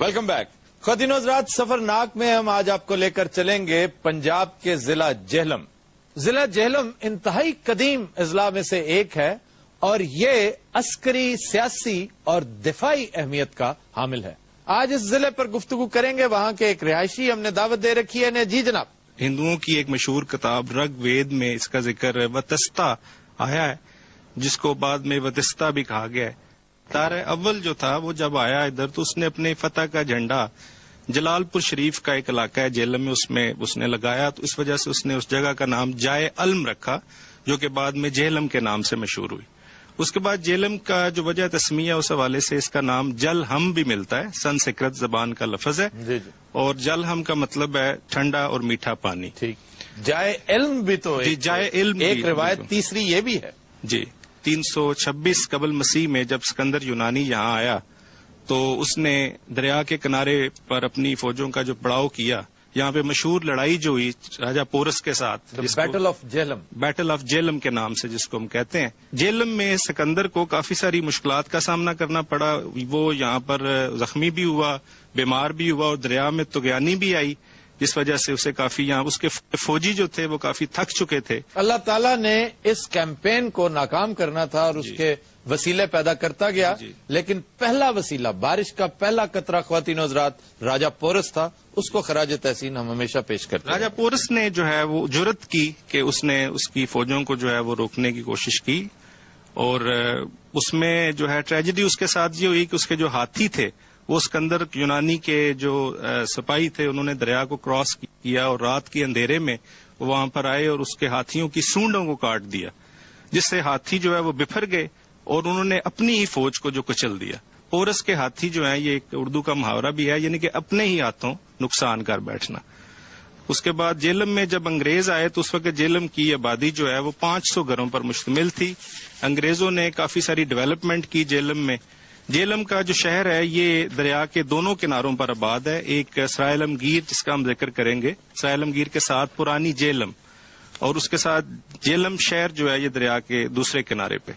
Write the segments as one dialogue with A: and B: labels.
A: Welcome back. خواتین و حضرات، سفرناک میں ہم آج آپ کو لے کر چلیں گے پنجاب کے ضلع جہلم. ضلع جہلم انتہائی قدیم اضلاع میں سے ایک ہے اور یہ عسکری، سیاسی اور دفاعی اہمیت کا حامل ہے. آج اس ضلع پر گفتگو کریں گے وہاں کے ایک رہائشی. ہم نے دعوت دے رکھی ہے. جی جناب.
B: ہندوؤں کی ایک مشہور کتاب رگ وید میں اس کا ذکر وتستہ آیا ہے، جس کو بعد میں وتستہ بھی کہا گیا ہے. تار اول جو تھا وہ جب آیا ادھر تو اس نے اپنے فتح کا جھنڈا جلال پور شریف کا ایک علاقہ ہے جہلم میں اس نے لگایا، تو اس وجہ سے اس نے اس جگہ کا نام جائے علم رکھا، جو کہ بعد میں جہلم کے نام سے مشہور ہوئی. اس کے بعد جہلم کا جو وجہ تسمیہ اس حوالے سے اس کا نام جل ہم بھی ملتا ہے، سنسکرت زبان کا لفظ ہے.
A: جی.
B: اور جل ہم کا مطلب ہے ٹھنڈا اور میٹھا پانی.
A: ٹھیک. جائے علم بھی تو
B: جائے علم
A: ایک روایت تیسری یہ بھی ہے.
B: جی. 326 قبل مسیح میں جب سکندر یونانی یہاں آیا تو اس نے دریا کے کنارے پر اپنی فوجوں کا جو پڑاؤ کیا. یہاں پہ مشہور لڑائی جو ہوئی راجہ پورس کے ساتھ،
A: battle of Jhelum,
B: battle of Jhelum کے نام سے جس کو ہم کہتے ہیں. جہلم میں سکندر کو کافی ساری مشکلات کا سامنا کرنا پڑا. وہ یہاں پر زخمی بھی ہوا، بیمار بھی ہوا اور دریا میں طغیانی بھی آئی، جس وجہ سے اسے کافی یہاں اس کے فوجی جو تھے وہ کافی تھک چکے تھے. اللہ
A: تعالیٰ نے اس کیمپین کو ناکام کرنا تھا اور اس کے وسیلے پیدا کرتا گیا. لیکن پہلا وسیلہ، بارش کا پہلا قطرہ خواتین و حضرات راجہ پورس تھا. اس کو خراج تحسین ہم ہمیشہ پیش کرتے ہیں.
B: راجہ پورس نے جو ہے وہ جرت کی کہ اس نے اس کی فوجوں کو جو ہے وہ روکنے کی کوشش کی، اور اس میں جو ہے ٹریجڈی اس کے ساتھ یہ ہوئی کہ اس کے جو ہاتھی تھے وہ سکندر یونانی کے جو سپاہی تھے انہوں نے دریا کو کراس کیا اور رات کے اندھیرے میں وہاں پر آئے اور اس کے ہاتھیوں کی سونڈوں کو کاٹ دیا، جس سے ہاتھی جو ہے وہ بفر گئے اور انہوں نے اپنی ہی فوج کو جو کچل دیا. پورس کے ہاتھی جو ہیں، یہ ایک اردو کا محاورہ بھی ہے، یعنی کہ اپنے ہی ہاتھوں نقصان کر بیٹھنا. اس کے بعد جہلم میں جب انگریز آئے تو اس وقت جہلم کی آبادی جو ہے وہ 500 گھروں پر مشتمل تھی. انگریزوں نے کافی ساری ڈیولپمنٹ کی جہلم میں. جہلم کا جو شہر ہے یہ دریا کے دونوں کناروں پر آباد ہے. ایک سرائے عالمگیر جس کا ہم ذکر کریں گے، سرائے عالمگیر کے ساتھ پرانی جہلم، اور اس کے ساتھ جہلم شہر جو ہے یہ دریا کے دوسرے کنارے پہ.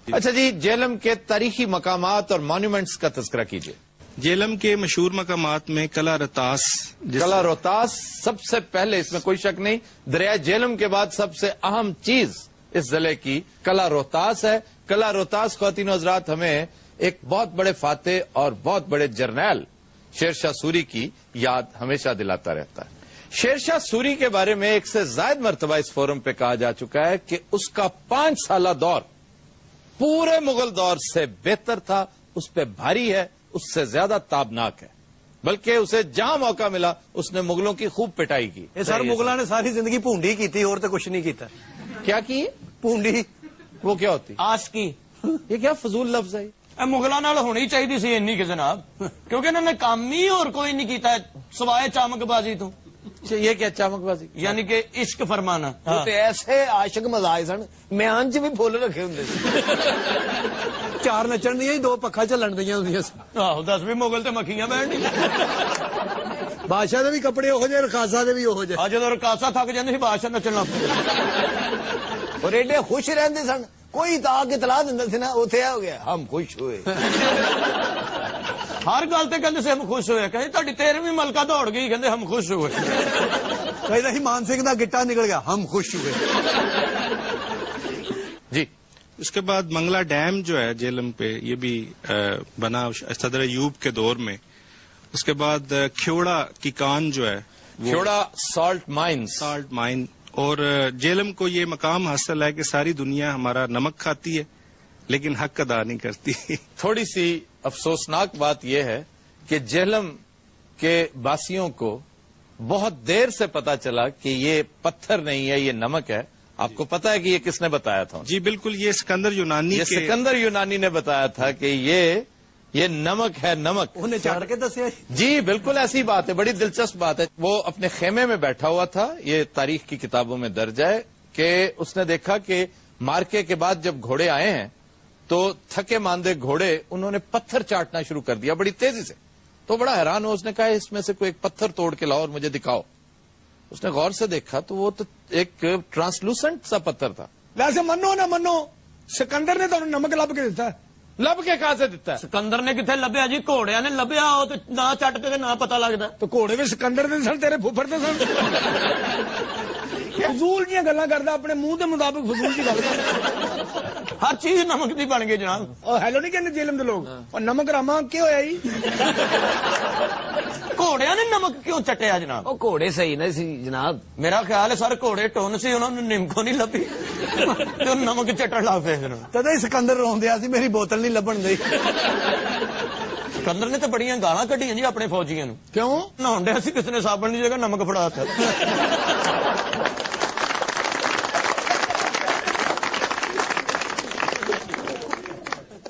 A: اچھا جی، جہلم کے تاریخی مقامات اور مانیومنٹس کا تذکرہ کیجیے.
B: جہلم کے مشہور مقامات میں قلعہ روہتاس.
A: قلعہ روہتاس سب سے پہلے، اس میں کوئی شک نہیں، دریا جہلم کے بعد سب سے اہم چیز اس ضلع کی قلعہ روہتاس ہے. قلعہ روہتاس خواتین و حضرات ہمیں ایک بہت بڑے فاتح اور بہت بڑے جرنیل شیر شاہ سوری کی یاد ہمیشہ دلاتا رہتا ہے. شیر شاہ سوری کے بارے میں ایک سے زائد مرتبہ اس فورم پہ کہا جا چکا ہے کہ اس کا 5 سالہ دور پورے مغل دور سے بہتر تھا، اس پہ بھاری ہے، اس سے زیادہ تابناک ہے. بلکہ اسے جہاں موقع ملا اس نے مغلوں کی خوب پٹائی کی.
C: سر مغلوں نے ساری زندگی پونڈی کی تھی اور تو کچھ نہیں کیتا.
A: کیا کی؟
C: پونڈی.
A: وہ کیا ہوتی؟
C: آس کی.
A: یہ کیا فضول لفظ ہے؟
C: مغلوں نال ہونی چاہیے سی اینی کہ جناب، کیونکہ انہوں نے کام ہی اور کوئی نہیں کیتا سوائے چامک بازی تو.
A: یہ کیا چامک بازی؟
C: یعنی کہ عشق فرمانا.
D: ایسے عاشق مزاج سن، میں انج بھی پھول رکھے ہوں.
C: 4 نچن دیا 2 پکھا چلن دیا ہوں. آہو 10 بھی مغل تے مکھیاں بہن نہیں.
D: بادشاہ دے بھی کپڑے ہو جائے، رقاصا دے بھی ہو جائے.
C: جدو رقاصا تھک جاندے سی بادشاہ نچن لگ پے
D: اور ایڈے خوش رہندے سن. کوئی تا کے اطلاع دیندا سی نا، اوتھے ہو گیا ہم خوش ہوئے.
C: ہر گل تے کہندے سے ہم خوش ہوئے. کہندے تہاڈی 13ویں ملکہ دوڑ گئی، کہندے ہم خوش ہوئے.
D: کہندا سی مان سنگھ دا گٹا نکل گیا، ہم خوش ہوئے.
A: جی.
B: اس کے بعد منگلا ڈیم جو ہے جہلم پہ یہ بھی بنا صدر ایوب کے دور میں. اس کے بعد کھیوڑا کی کان جو ہے،
A: کھیوڑا سالٹ مائن.
B: اور جہلم کو یہ مقام حاصل ہے کہ ساری دنیا ہمارا نمک کھاتی ہے لیکن حق ادا نہیں کرتی.
A: تھوڑی سی افسوسناک بات یہ ہے کہ جہلم کے باسیوں کو بہت دیر سے پتا چلا کہ یہ پتھر نہیں ہے، یہ نمک ہے. آپ کو پتا ہے کہ یہ کس نے بتایا تھا؟
B: جی بالکل، یہ سکندر
A: یونانی نے بتایا تھا کہ یہ نمک ہے، نمک.
D: انہیں چاڑ کے دسیا.
A: جی بالکل ایسی بات ہے، بڑی دلچسپ بات ہے. وہ اپنے خیمے میں بیٹھا ہوا تھا، یہ تاریخ کی کتابوں میں درج ہے کہ اس نے دیکھا کہ مارکے کے بعد جب گھوڑے آئے ہیں تو تھکے ماندے گھوڑے انہوں نے پتھر چاٹنا شروع کر دیا بڑی تیزی سے. تو بڑا حیران ہو، اس نے کہا اس میں سے کوئی ایک پتھر توڑ کے لاؤ اور مجھے دکھاؤ. اس نے غور سے دیکھا تو وہ تو ایک ٹرانسلوسنٹ سا پتھر تھا.
D: ویسے منو نہ منو، سکندر نے تو نمک لب کے دیتا ہے.
A: ਲੱਭ ਕੇ ਕਹਾਂ ਸੇ ਦਿੱਤਾ ਹੈ?
C: ਸਿਕੰਦਰ ਨੇ ਕਿੱਥੇ ਲੱਭਿਆ ਜੀ, ਘੋੜਿਆਂ ਨੇ ਲੱਭਿਆ, ਉਹ ਤੇ ਨਾ ਚੱਟ ਤੇ ਨਾ ਪਤਾ ਲੱਗਦਾ।
D: ਤੇ ਘੋੜੇ ਵੀ ਸਿਕੰਦਰ ਦੇ ਸਨ, ਤੇਰੇ ਫੁੱਫੜ ਦੇ ਸਨ। ਫਜ਼ੂਲ ਦੀਆਂ ਗੱਲਾਂ ਕਰਦਾ, ਆਪਣੇ ਮੂੰਹ ਦੇ ਮੁਤਾਬਕ ਫਜ਼ੂਲ ਦੀ ਗੱਲ ਕਰਦਾ।
C: ਹਰ ਚੀਜ਼ ਨਮਕ ਦੀ ਬਣ ਗਈ ਜਨਾਬ।
D: ਉਹ ਹੈਲੋ ਨਹੀਂ ਕਹਿੰਦੇ ਜੇਲਮ ਦੇ ਲੋਕ, ਉਹ ਨਮਕ ਰਾਮਾ ਕੀ ਹੋਇਆ ਜੀ?
C: ਘੋੜਿਆਂ ਨੇ ਨਮਕ ਕਿਉਂ ਚੱਟਿਆ ਜਨਾਬ?
D: ਉਹ ਘੋੜੇ ਸਹੀ ਨਹੀਂ ਸੀ ਜਨਾਬ।
C: ਮੇਰਾ ਖਿਆਲ ਹੈ ਸਰ ਘੋੜੇ ਟੁੰਨ ਸੀ, ਉਹਨਾਂ ਨੂੰ ਨਿੰਮਕੋ ਨਹੀਂ ਲੱਭੀ ਤੇ ਉਹ ਨਮਕ ਚੱਟਣ ਲੱਗ ਪਏ ਫਿਰ।
D: ਤਦੇ ਹੀ ਸਿਕੰਦਰ ਰੋਂਦਿਆ ਸੀ, ਮੇਰੀ ਬੋਤਲ ਨਹੀਂ ਲੱਭਣ ਦਈ।
C: ਸਿਕੰਦਰ ਨੇ ਤਾਂ ਬੜੀਆਂ ਗਾਲਾਂ ਕੱਢੀਆਂ ਜੀ ਆਪਣੇ ਫੌਜੀਆਂ ਨੂੰ।
D: ਕਿਉਂ?
C: ਨਹਾਉਣ ਡਿਆ ਸੀ, ਕਿਸੇ ਨੇ ਸਾਬਣ ਦੀ ਜਗ੍ਹਾ ਨਮਕ ਫੜਾਤਾ।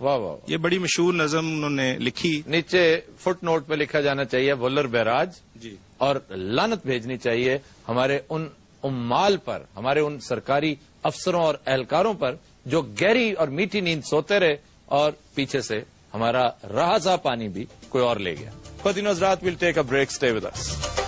A: واہ واہ واہ۔
B: یہ بڑی مشہور نظم انہوں نے لکھی.
A: نیچے فٹ نوٹ پہ لکھا جانا چاہیے ولر بیراج،
B: جی
A: اور لعنت بھیجنی چاہیے ہمارے ان عمال پر، ہمارے ان سرکاری افسروں اور اہلکاروں پر جو گہری اور میٹھی نیند سوتے رہے اور پیچھے سے ہمارا رہا پانی بھی کوئی اور لے گیا. خواتین و حضرات، we'll take a break, stay with us.